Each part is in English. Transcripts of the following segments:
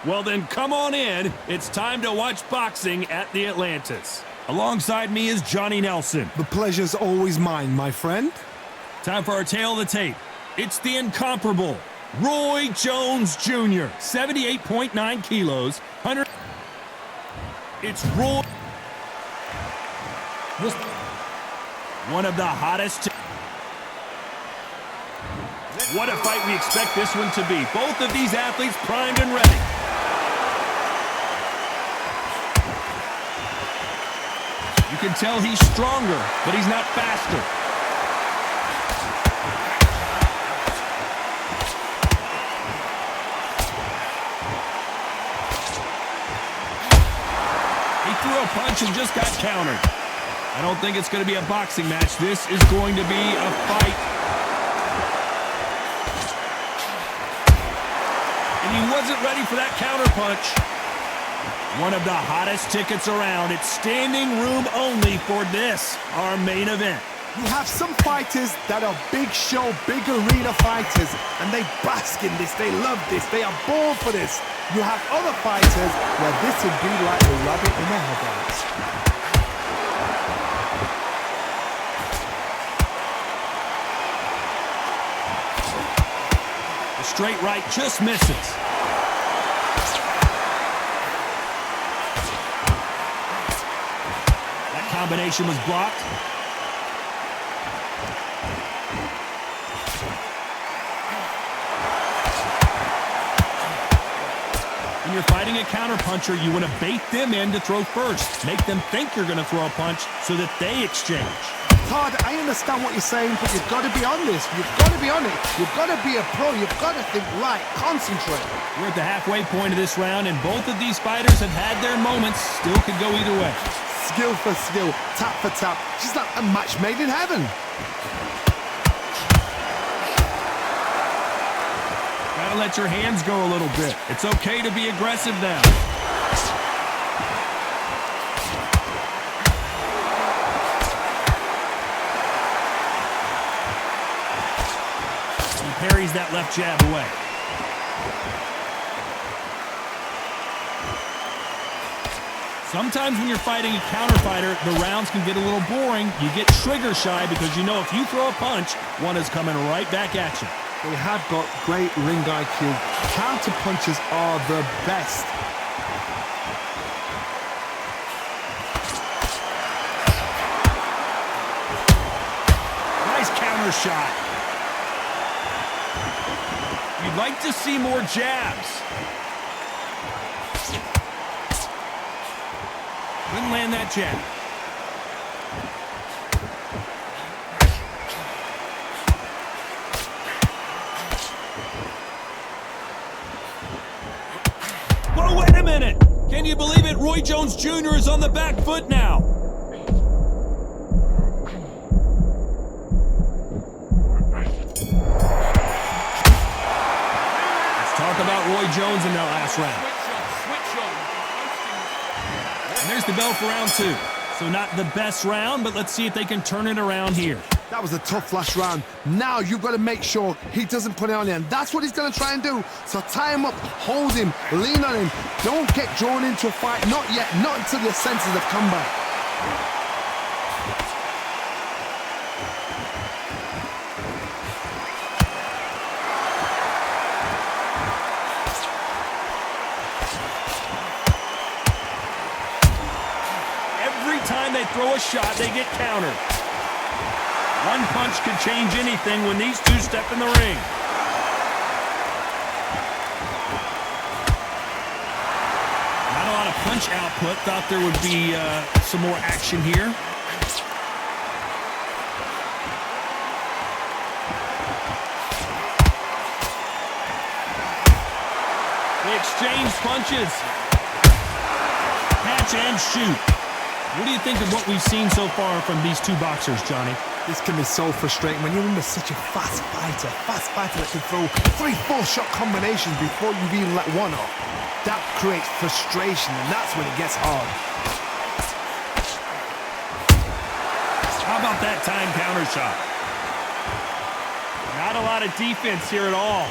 Well, then come on in. It's time to watch boxing at the Atlantis. Alongside me is Johnny Nelson. The pleasure's always mine, my friend. Time for our tale of the tape. It's the incomparable Roy Jones Jr., 78.9 kilos, 100. It's Roy. One of the hottest. What a fight we expect this one to be. Both of these athletes primed and ready. You can tell he's stronger, but he's not faster. He threw a punch and just got countered. I don't think it's going to be a boxing match. This is going to be a fight. And he wasn't ready for that counter punch. One of the hottest tickets around. It's standing room only for this, our main event. You have some fighters that are big show, big arena fighters, and they bask in this, they love this, they are born for this. You have other fighters where this would be like the rabbit in the headlights. The straight right just misses. Combination was blocked. When you're fighting a counterpuncher, you want to bait them in to throw first. Make them think you're going to throw a punch so that they exchange. Todd, I understand what you're saying, but you've got to be on this. You've got to be on it. You've got to be a pro. You've got to think right. Concentrate. We're at the halfway point of this round, and both of these fighters have had their moments. Still could go either way. Skill for skill, tap for tap. She's like a match made in heaven. Gotta let your hands go a little bit. It's okay to be aggressive now. He parries that left jab away. Sometimes when you're fighting a counter fighter, the rounds can get a little boring. You get trigger shy because you know if you throw a punch, one is coming right back at you. They have got great ring IQ. Counter punches are the best. Nice counter shot. You'd like to see more jabs. Couldn't land that jab. Whoa, wait a minute! Can you believe it? Roy Jones Jr. is on the back foot now. Let's talk about Roy Jones in that last round. And there's the bell for round two. So not the best round, but let's see if they can turn it around here. That was a tough last round. Now you've got to make sure he doesn't put it on you, and that's what he's going to try and do. So tie him up, hold him, lean on him. Don't get drawn into a fight. Not yet, not until your senses have come back. Time they throw a shot, they get countered. One punch could change anything when these two step in the ring. Not a lot of punch output. Thought there would be some more action here. They exchange punches. Catch and shoot. What do you think of what we've seen so far from these two boxers, Johnny? This can be so frustrating when you're under such a fast fighter that can throw 3-4 shot combinations before you've even let one off. That creates frustration, and that's when it gets hard. How about that time counter shot? Not a lot of defense here at all.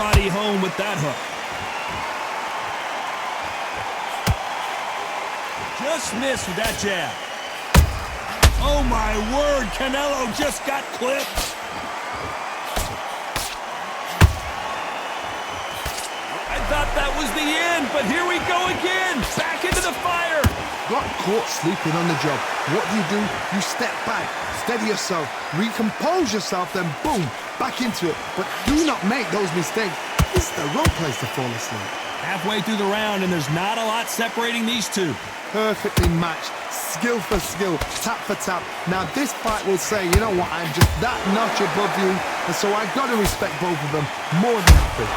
body home with that hook. Just missed with that jab. Oh my word, Canelo just got clipped. I thought that was the end, but here we go again. Back into the fire. Got caught sleeping on the job. What do? You step back, steady yourself, recompose yourself, then boom, back into it. But do not make those mistakes. This is the wrong place to fall asleep. Halfway through the round, and there's not a lot separating these two. Perfectly matched, skill for skill, tap for tap. Now this fight will say, you know what, I'm just that notch above you, and so I've got to respect both of them more than happy.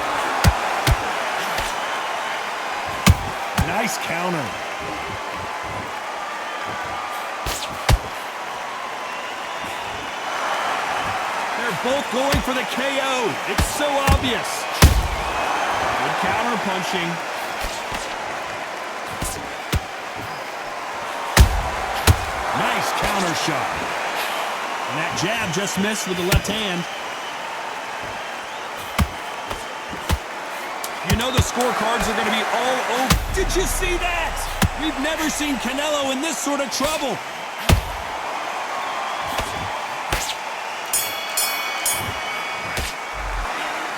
Nice counter. They're both going for the KO. It's so obvious. Good counter punching. Nice counter shot. And that jab just missed with the left hand. You know the scorecards are going to be all over. Did you see that? We've never seen Canelo in this sort of trouble.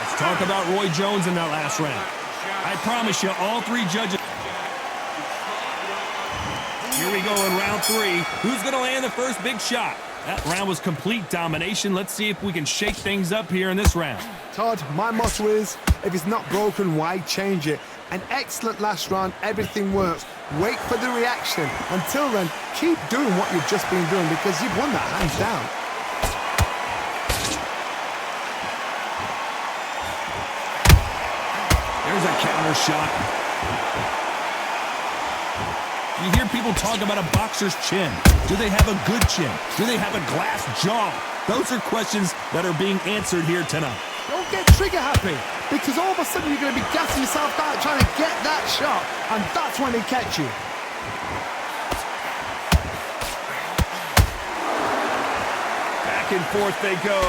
Let's talk about Roy Jones in that last round. I promise you, all three judges. Here we go in round three. Who's going to land the first big shot? That round was complete domination. Let's see if we can shake things up here in this round. Todd, my motto is, if it's not broken, why change it? An excellent last round, everything works. Wait for the reaction. Until then, keep doing what you've just been doing because you've won that hands down. There's a counter shot. You hear people talk about a boxer's chin. Do they have a good chin? Do they have a glass jaw? Those are questions that are being answered here tonight. Don't get trigger happy, because all of a sudden you're going to be gassing yourself out trying to get that shot, and that's when they catch you. Back and forth they go.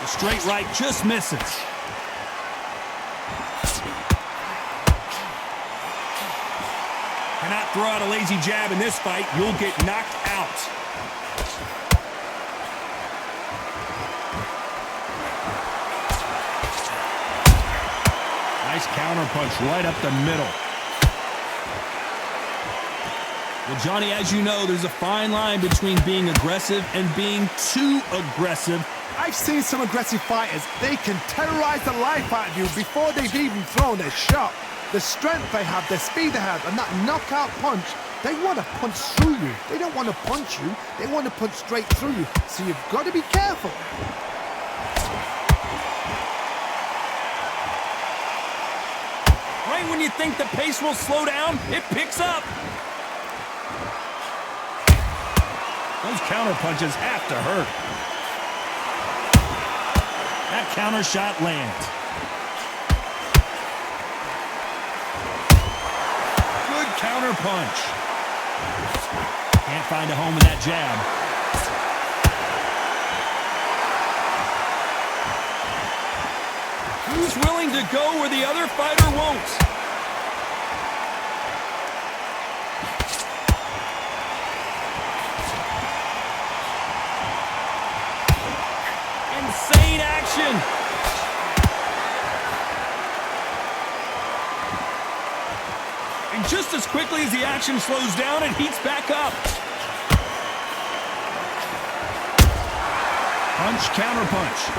The straight right just misses. Cannot throw out a lazy jab in this fight. You'll get knocked out. Nice counter punch right up the middle. Well, Johnny, as you know, there's a fine line between being aggressive and being too aggressive. I've seen some aggressive fighters. They can terrorize the life out of you before they've even thrown their shot. The strength they have, the speed they have, and that knockout punch, they want to punch through you. They don't want to punch you, they want to punch straight through you. So you've got to be careful. Right when you think the pace will slow down, it picks up. Those counter punches have to hurt. That counter shot lands. Counter punch. Can't find a home with that jab. Who's willing to go where the other fighter won't? Insane action. And just as quickly as the action slows down, it heats back up. Punch, counter punch.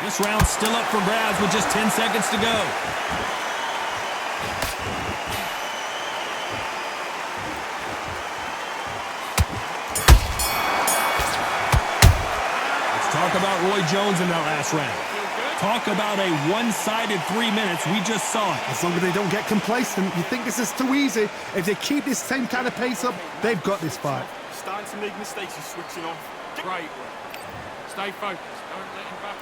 This round's still up for grabs with just 10 seconds to go. Let's talk about Roy Jones in that last round. Talk about a one-sided 3 minutes. We just saw it. As long as they don't get complacent, you think this is too easy. If they keep this same kind of pace up, they've got this fight. Starting to make mistakes and switching off. Great. Stay focused. Don't let him back.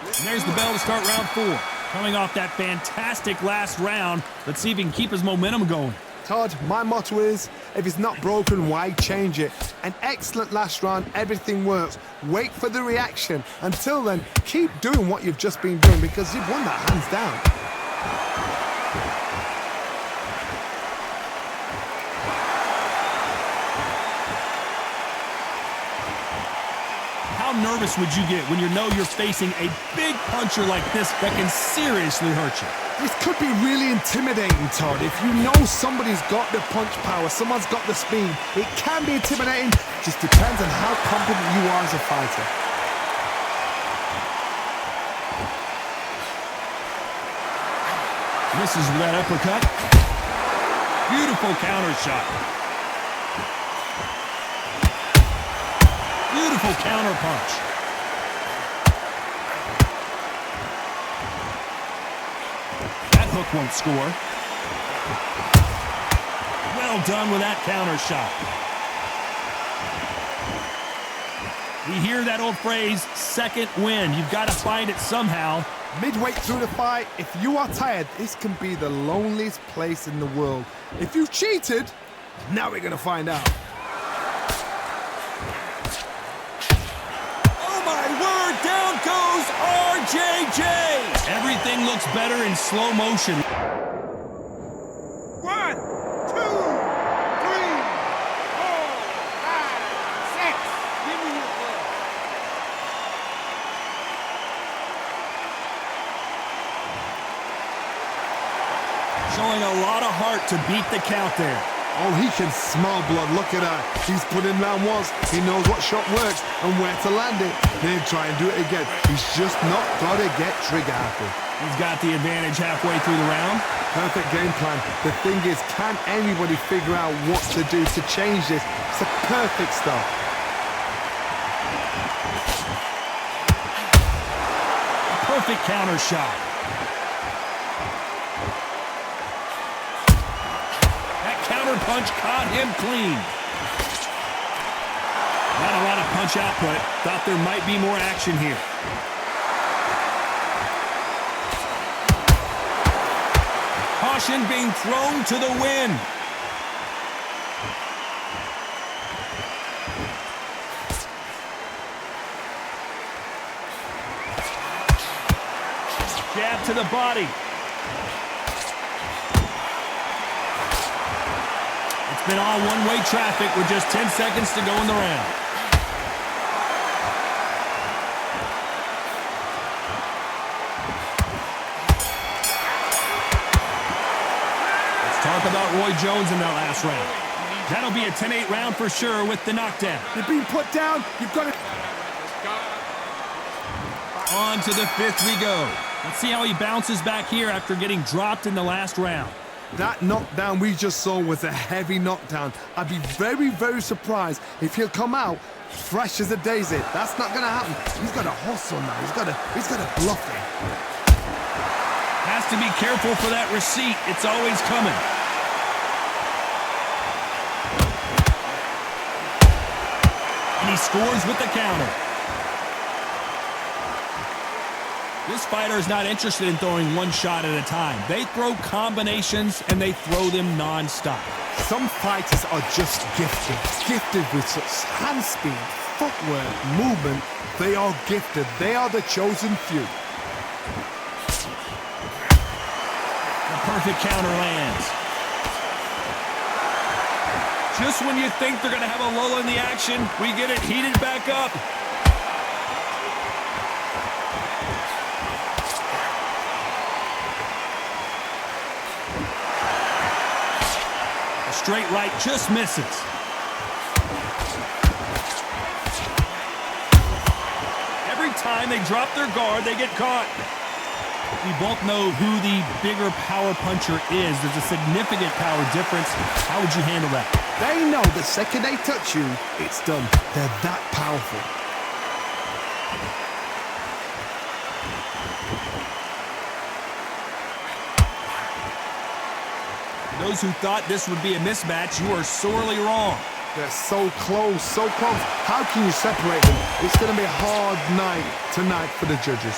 And there's the bell to start round 4. Coming off that fantastic last round, let's see if he can keep his momentum going. Todd, my motto is, if it's not broken, why change it? An excellent last round, everything works. Wait for the reaction. Until then, keep doing what you've just been doing because you've won that hands down. How nervous would you get when you know you're facing a big puncher like this that can seriously hurt you? This could be really intimidating, Todd. If you know somebody's got the punch power, someone's got the speed, it can be intimidating. Just depends on how confident you are as a fighter. Misses with that uppercut. Beautiful counter shot. Beautiful counter punch. That hook won't score. Well done with that counter shot. We hear that old phrase, second wind. You've got to find it somehow. Midway through the fight, if you are tired, this can be the loneliest place in the world. If you cheated, now we're going to find out. Oh my word, down goes RJJ. Everything looks better in slow motion. 1, 2, 3, 4, 5, 6. Give me your blood. Showing a lot of heart to beat the count there. Oh, he can smell blood. Look at that. He's put in round once. He knows what shot works and where to land it. Then try and do it again. He's just not got to get trigger happy. He's got the advantage halfway through the round. Perfect game plan. The thing is, can anybody figure out what to do to change this? It's a perfect start. A perfect counter shot. That counter punch caught him clean. Not a lot of punch output. Thought there might be more action here. Caution being thrown to the wind. Jab to the body. It's been all one-way traffic with just 10 seconds to go in the round. Talk about Roy Jones in that last round. That'll be a 10-8 round for sure with the knockdown. They're being put down. You've got to... On to the fifth we go. Let's see how he bounces back here after getting dropped in the last round. That knockdown we just saw was a heavy knockdown. I'd be very, very surprised if he'll come out fresh as a daisy. That's not going to happen. He's got to hustle now. He's got to bluff it. Has to be careful for that receipt. It's always coming. And he scores with the counter. This fighter is not interested in throwing one shot at a time. They throw combinations and they throw them non-stop. Some fighters are just gifted with such hand speed, footwork, movement. They are gifted. They are the chosen few. The perfect counter lands. Just when you think they're going to have a lull in the action, we get it heated back up. A straight right just misses. Every time they drop their guard, they get caught. We both know who the bigger power puncher is. There's a significant power difference. How would you handle that? They know the second they touch you, it's done. They're that powerful. Those who thought this would be a mismatch, you are sorely wrong. They're so close, so close. How can you separate them? It's going to be a hard night tonight for the judges.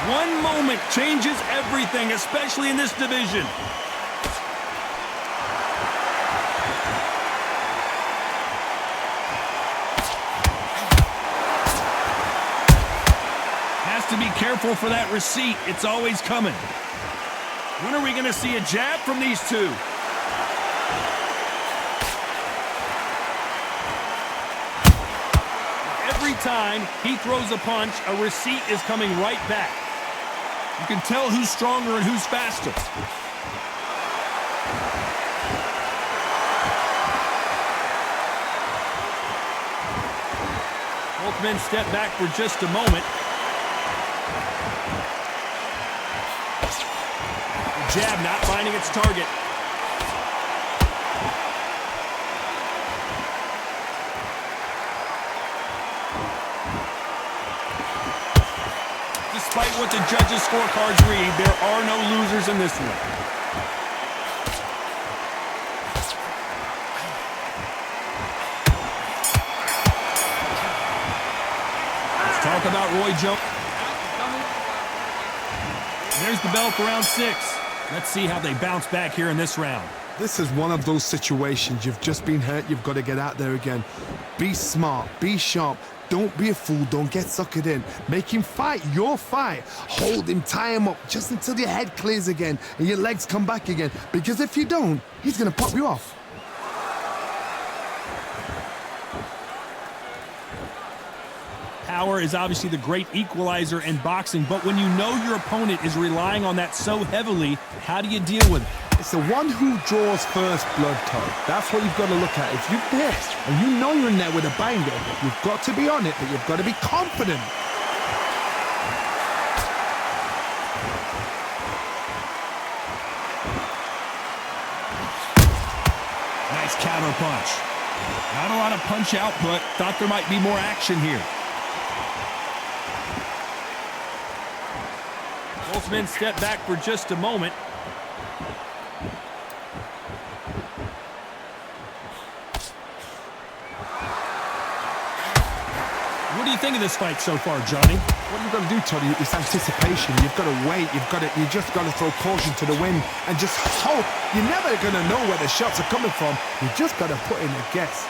One moment changes everything, especially in this division. Has to be careful for that receipt. It's always coming. When are we going to see a jab from these two? Every time he throws a punch, a receipt is coming right back. You can tell who's stronger and who's faster. Both men step back for just a moment. The jab not finding its target. Despite what the judges' scorecards read, there are no losers in this one. Let's talk about Roy Jones. There's the bell for round 6. Let's see how they bounce back here in this round. This is one of those situations. You've just been hurt. You've got to get out there again. Be smart. Be sharp. Don't be a fool. Don't get suckered in. Make him fight your fight. Hold him, tie him up just until your head clears again and your legs come back again. Because if you don't, he's going to pop you off. Power is obviously the great equalizer in boxing, but when you know your opponent is relying on that so heavily, how do you deal with it? It's the one who draws first blood, Todd. That's what you've got to look at. If you're pissed and you know you're in there with a banger, you've got to be on it, but you've got to be confident. Nice counter punch. Not a lot of punch output. Thought there might be more action here. Both men step back for just a moment. What do you think of this fight so far, Johnny? What you've got to do, Toddy, is anticipation. You've got to wait. You just got to throw caution to the wind and just hope. You're never going to know where the shots are coming from. You just got to put in a guess.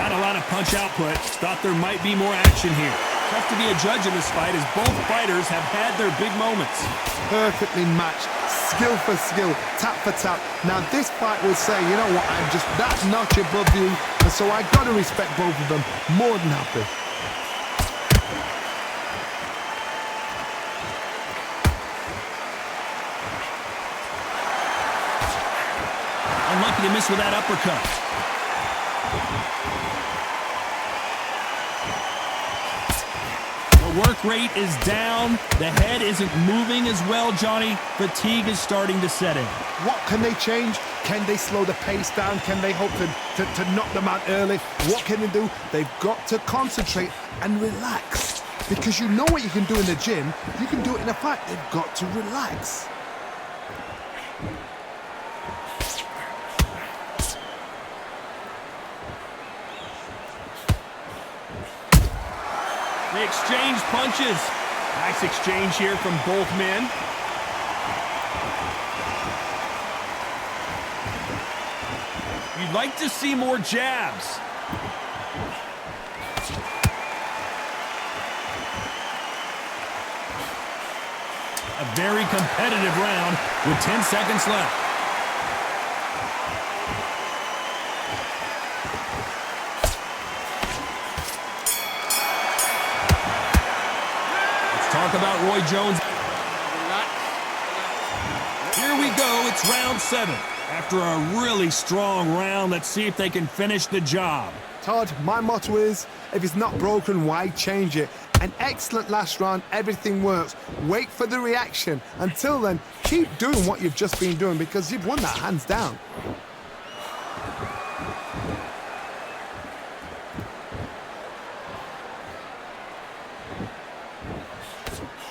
Not a lot of punch output. Thought there might be more action here. Tough to be a judge in this fight as both fighters have had their big moments. Perfectly matched. Skill for skill, tap for tap. Now this fight will say, you know what, I'm just that notch above you, and so I got to respect both of them. More than happy. Unlucky to miss with that uppercut. The work rate is down. The head isn't moving as well, Johnny. Fatigue is starting to set in. What can they change? Can they slow the pace down? Can they hope to knock them out early? What can they do? They've got to concentrate and relax. Because you know what you can do in the gym, you can do it in a fight. They've got to relax. They exchange punches. Nice exchange here from both men. You'd like to see more jabs. A very competitive round with 10 seconds left. Talk about Roy Jones. Here we go. It's round 7. After a really strong round, let's see if they can finish the job. Todd, my motto is, if it's not broken, why change it? An excellent last round, everything works. Wait for the reaction. Until then, keep doing what you've just been doing because you've won that hands down.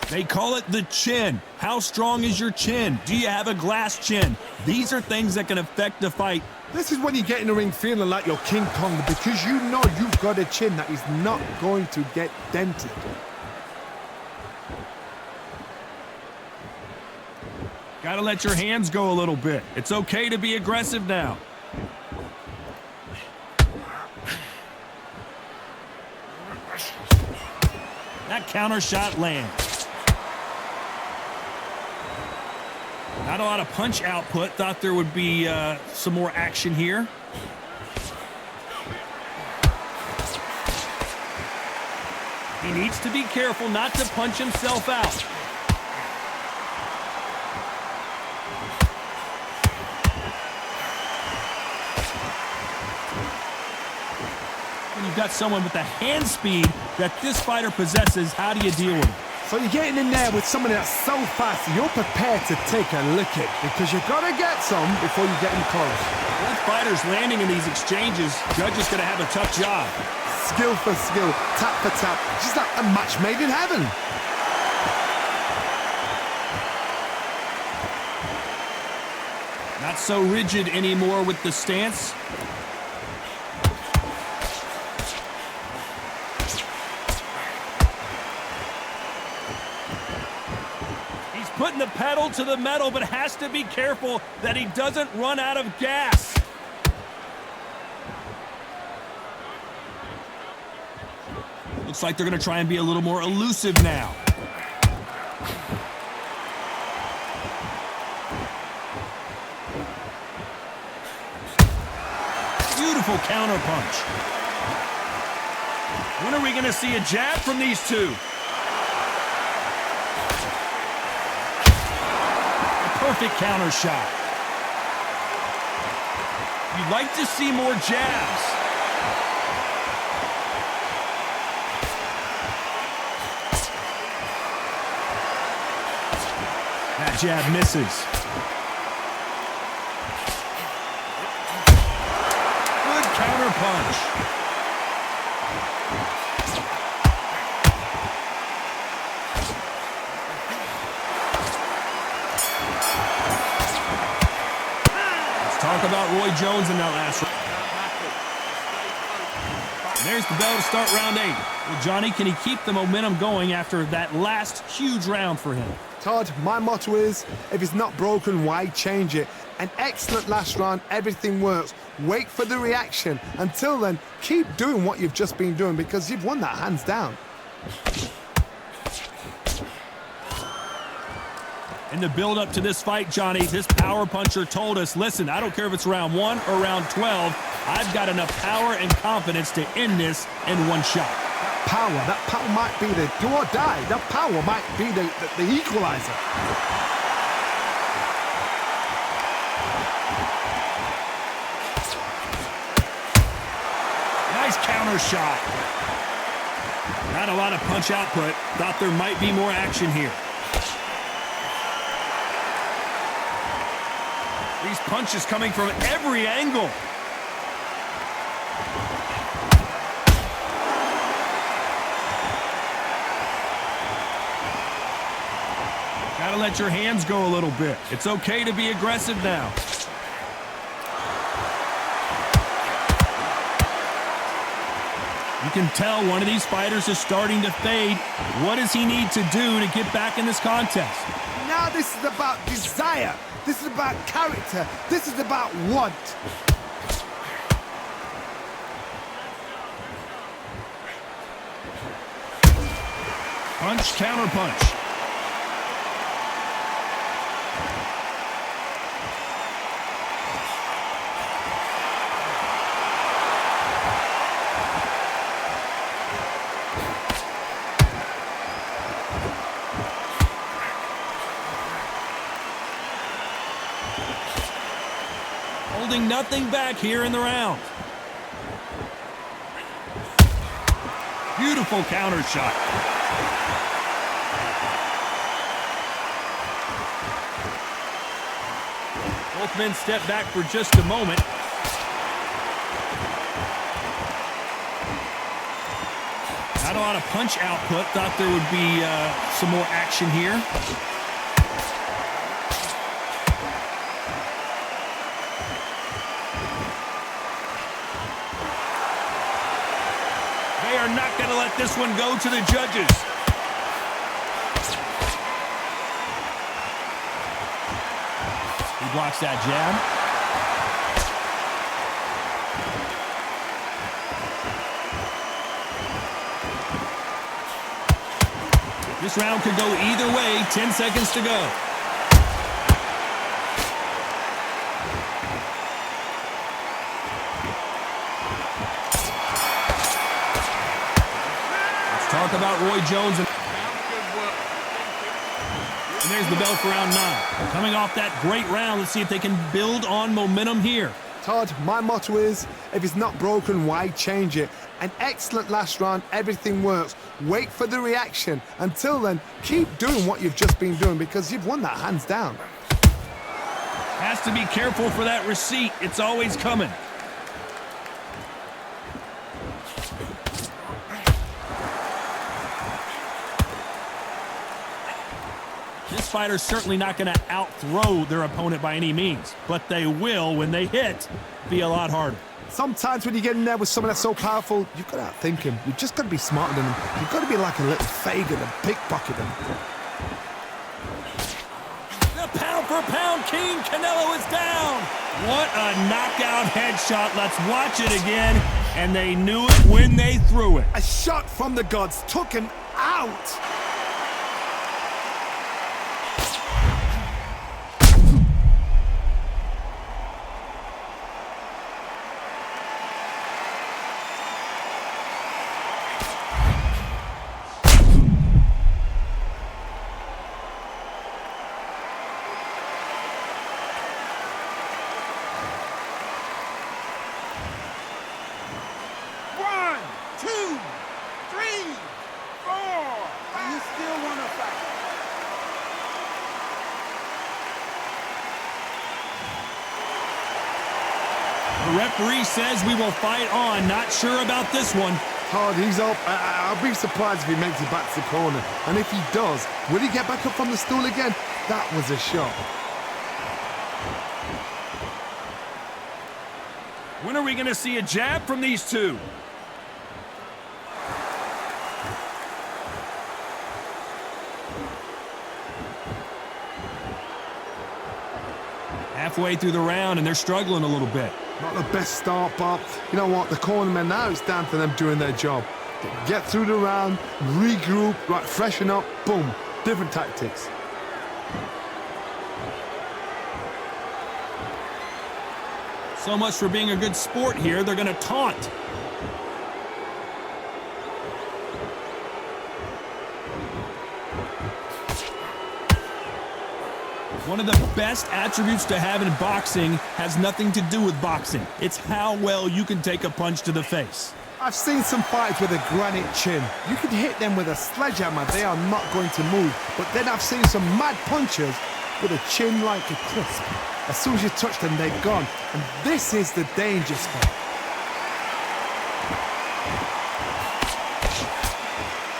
They call it the chin. How strong is your chin? Do you have a glass chin? These are things that can affect the fight. This is when you get in the ring feeling like you're King Kong, because you know you've got a chin that is not going to get dented. Gotta let your hands go a little bit. It's okay to be aggressive now. That counter shot lands. Not a lot of punch output. Thought there would be some more action here. He needs to be careful not to punch himself out. When you've got someone with the hand speed that this fighter possesses, how do you deal with it? So you're getting in there with somebody that's so fast, you're prepared to take a licking, because you've got to get some before you get in close. Both fighters landing in these exchanges, Judge is going to have a tough job. Skill for skill, tap for tap, just like a match made in heaven. Not so rigid anymore with the stance. Putting the pedal to the metal, but has to be careful that he doesn't run out of gas. Looks like they're going to try and be a little more elusive now. Beautiful counter punch. When are we going to see a jab from these two? Perfect counter shot. You'd like to see more jabs. That jab misses. Good counter punch. Talk about Roy Jones in that last round. There's the bell to start round 8. Well, Johnny, can he keep the momentum going after that last huge round for him? Todd, my motto is, if it's not broken, why change it? An excellent last round, everything works. Wait for the reaction. Until then, keep doing what you've just been doing, because you've won that hands down. In the build-up to this fight, Johnny, this power puncher told us, listen, I don't care if it's round 1 or round 12, I've got enough power and confidence to end this in one shot. That power might be the do or die. That power might be the equalizer. Nice counter shot. Not a lot of punch output. Thought there might be more action here. These punches coming from every angle. Gotta let your hands go a little bit. It's okay to be aggressive now. You can tell one of these fighters is starting to fade. What does he need to do to get back in this contest? Now this is about desire. This is about character. This is about want. Punch, counter punch. Holding nothing back here in the round. Beautiful counter shot. Both men step back for just a moment. Not a lot of punch output. Thought there would be some more action here. are not going to let this one go to the judges. He blocks that jab. This round could go either way. 10 seconds to go. Let's talk about Roy Jones. And there's the bell for round 9. Coming off that great round, let's see if they can build on momentum here. Todd, my motto is, if it's not broken, why change it? An excellent last round, everything works. Wait for the reaction. Until then, keep doing what you've just been doing because you've won that hands down. Has to be careful for that receipt. It's always coming. This fighter's certainly not going to out-throw their opponent by any means, but they will, when they hit, be a lot harder. Sometimes when you get in there with someone that's so powerful, you've got to outthink him. You've just got to be smarter than him. You've got to be like a little Fagin and pickpocket him. The pound-for-pound king, Canelo, is down. What a knockout headshot. Let's watch it again. And they knew it when they threw it. A shot from the gods took him out. The referee says we will fight on. Not sure about this one. Todd, he's up. I'll be surprised if he makes it back to the corner. And if he does, will he get back up from the stool again? That was a shot. When are we going to see a jab from these two? Halfway through the round, and they're struggling a little bit. Not the best start, but you know what? The cornermen now, it's down to them doing their job. Get through the round, regroup, right, freshen up, boom. Different tactics. So much for being a good sport here. They're going to taunt. One of the best attributes to have in boxing has nothing to do with boxing. It's how well you can take a punch to the face. I've seen some fighters with a granite chin. You can hit them with a sledgehammer, they are not going to move. But then I've seen some mad punchers with a chin like a crisp. As soon as you touch them, they're gone. And this is the danger spot.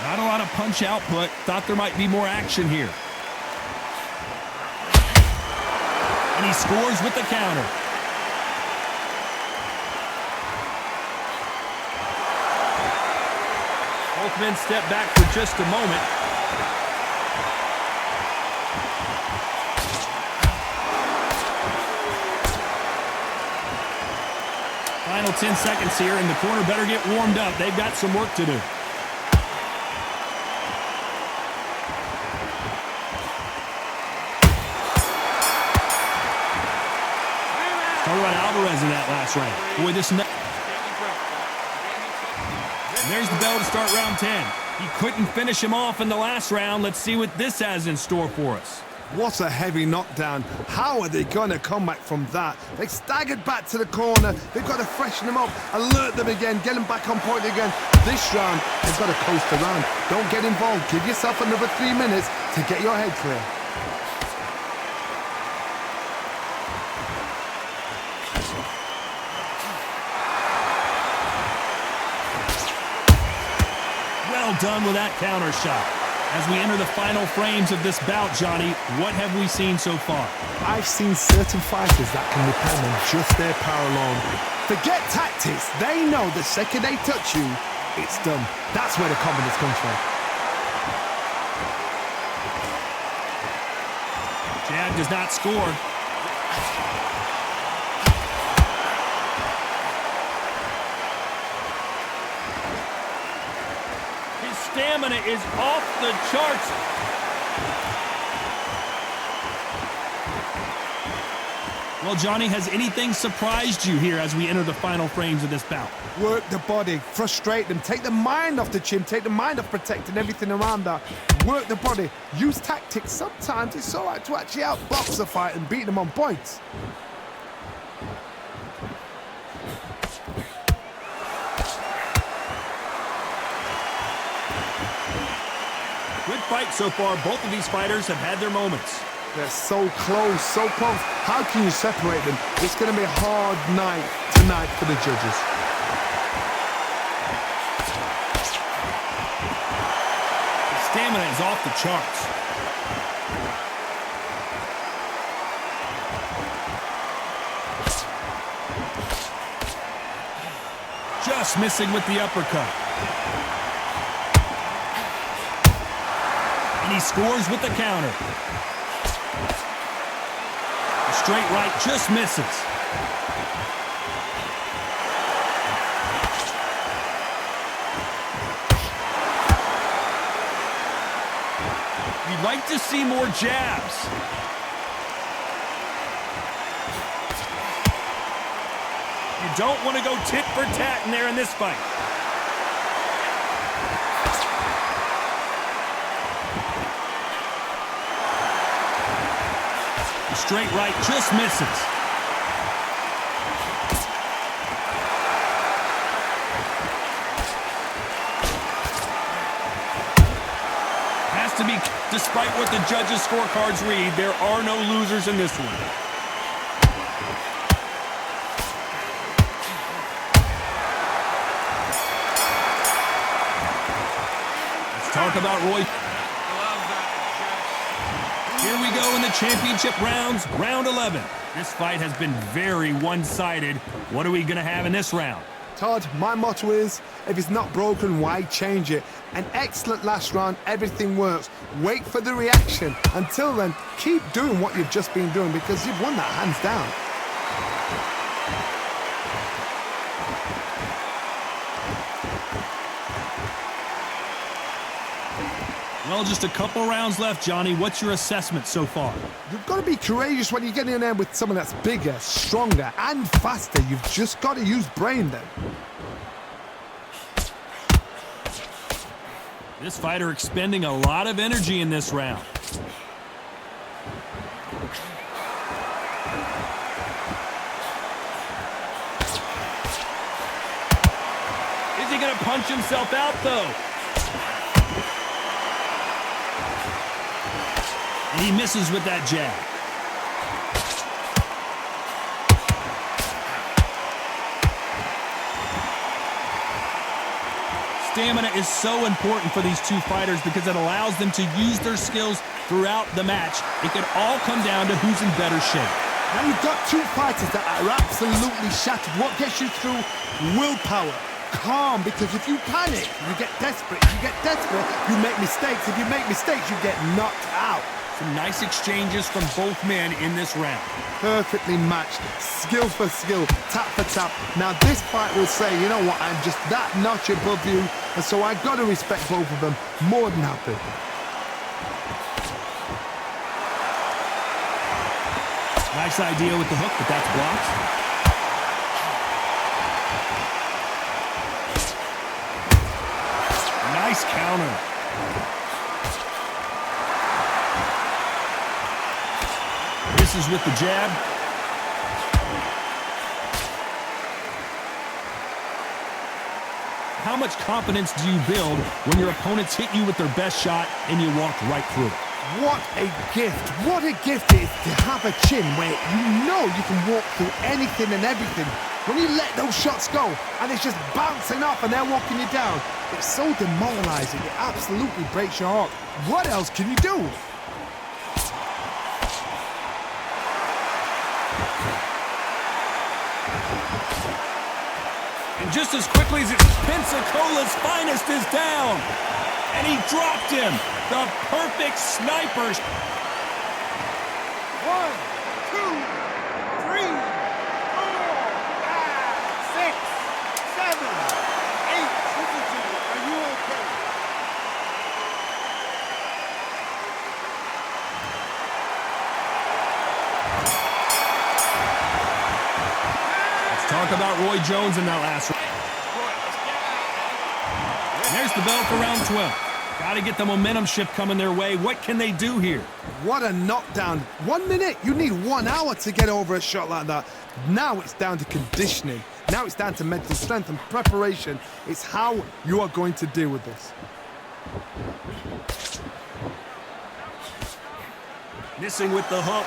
Not a lot of punch output. Thought there might be more action here. And he scores with the counter. Both men step back for just a moment. Final 10 seconds here, and the corner better get warmed up. They've got some work to do. Talk about Alvarez in that last round. Boy, this... And there's the bell to start round 10. He couldn't finish him off in the last round. Let's see what this has in store for us. What a heavy knockdown. How are they going to come back from that? They staggered back to the corner. They've got to freshen them up, alert them again, get them back on point again. This round, they've got to coast around. Don't get involved. Give yourself another 3 minutes to get your head clear. Well done with that counter shot. As we enter the final frames of this bout, Johnny, what have we seen so far? I've seen certain fighters that can depend on just their power alone. Forget tactics. They know the second they touch you, it's done. That's where the confidence comes from. Jab does not score. His stamina is off the charts. Well, Johnny, has anything surprised you here as we enter the final frames of this bout? Work the body, frustrate them, take the mind off the chin, take the mind off protecting everything around that. Work the body, use tactics. Sometimes it's all right to actually outbox a fight and beat them on points. Good fight so far. Both of these fighters have had their moments. They're so close, so close. How can you separate them? It's going to be a hard night tonight for the judges. The stamina is off the charts. Just missing with the uppercut. And he scores with the counter. Straight right just misses. You'd like to see more jabs. You don't want to go tit for tat in there in this fight. Straight right just misses. Has to be, despite what the judges' scorecards read, there are no losers in this one. Let's talk about Roy. Here we go in the championship rounds, round 11. This fight has been very one-sided. What are we going to have in this round? Todd, my motto is, if it's not broken, why change it? An excellent last round, everything works. Wait for the reaction. Until then, keep doing what you've just been doing because you've won that hands down. Well, just a couple rounds left, Johnny. What's your assessment so far? You've got to be courageous when you get in there with someone that's bigger, stronger, and faster. You've just got to use brain then. This fighter expending a lot of energy in this round. Is he going to punch himself out, though? And he misses with that jab. Stamina is so important for these two fighters because it allows them to use their skills throughout the match. It could all come down to who's in better shape. Now you've got two fighters that are absolutely shattered. What gets you through? Willpower. Calm, because if you panic, you get desperate. If you get desperate, you make mistakes. If you make mistakes, you get knocked out. Some nice exchanges from both men in this round. Perfectly matched, skill for skill, tap for tap. Now this fight will say, you know what, I'm just that notch above you, and so I got to respect both of them. More than happy. Nice idea with the hook, but that's blocked. Nice counter. Misses with the jab. How much confidence do you build when your opponents hit you with their best shot and you walk right through it? What a gift. What a gift it is to have a chin where you know you can walk through anything and everything. When you let those shots go and it's just bouncing off and they're walking you down, it's so demoralizing. It absolutely breaks your heart. What else can you do? And just as quickly as Pensacola's finest is down. And he dropped him. The perfect sniper. 1, 2, 3, 4, 5, 6, 7, 8. Listen to me. Are you okay? Let's talk about Roy Jones in that last round. And there's the bell for round 12. Got to get the momentum shift coming their way. What can they do here? What a knockdown. 1 minute, you need 1 hour to get over a shot like that. Now it's down to conditioning. Now it's down to mental strength and preparation. It's how you are going to deal with this. Missing with the hook.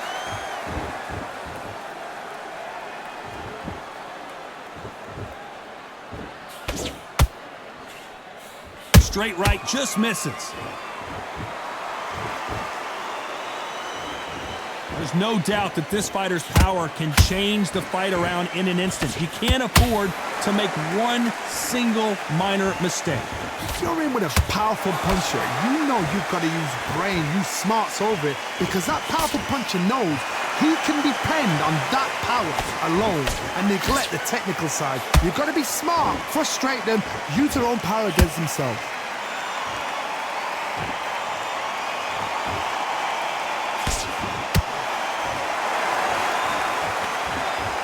Straight right, just misses. There's no doubt that this fighter's power can change the fight around in an instant. You can't afford to make one single minor mistake. If you're in with a powerful puncher, you know you've got to use brain, use smarts over it, because that powerful puncher knows he can depend on that power alone and neglect the technical side. You've got to be smart, frustrate them, use their own power against themselves.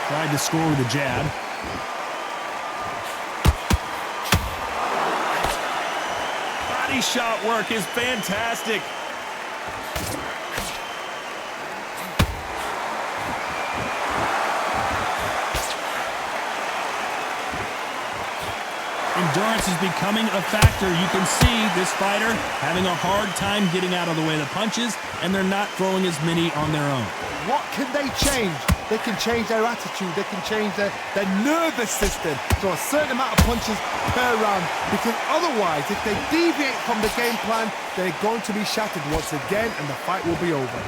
Tried to score with a jab. Body shot work is fantastic. Endurance is becoming a factor. You can see this fighter having a hard time getting out of the way of the punches, and they're not throwing as many on their own. What can they change? They can change their attitude. They can change their nervous system to a certain amount of punches per round. Because otherwise, if they deviate from the game plan, they're going to be shattered once again, and the fight will be over.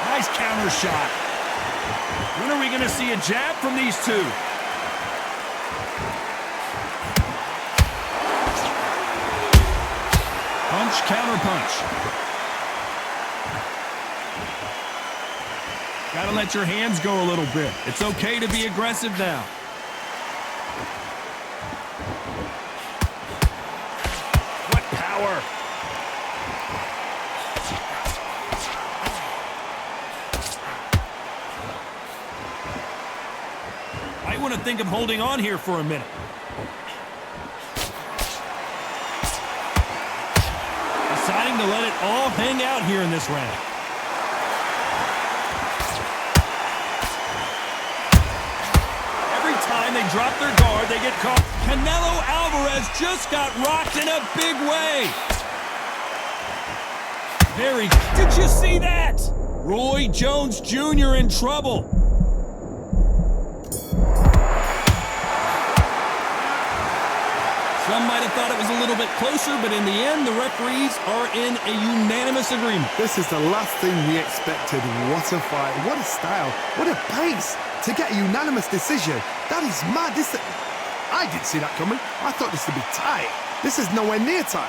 Nice counter shot. When are we going to see a jab from these two? Punch, counter punch. Gotta let your hands go a little bit. It's okay to be aggressive now. What power. Might want to think of holding on here for a minute. Deciding to let it all hang out here in this round. Every time they drop their guard, they get caught. Canelo Alvarez just got rocked in a big way. Did you see that? Roy Jones Jr. in trouble. Some might have thought it was a little bit closer, but in the end, the referees are in a unanimous agreement. This is the last thing we expected. What a fight, what a style, what a pace to get a unanimous decision. That is mad. I didn't see that coming. I thought this would be tight. This is nowhere near tight.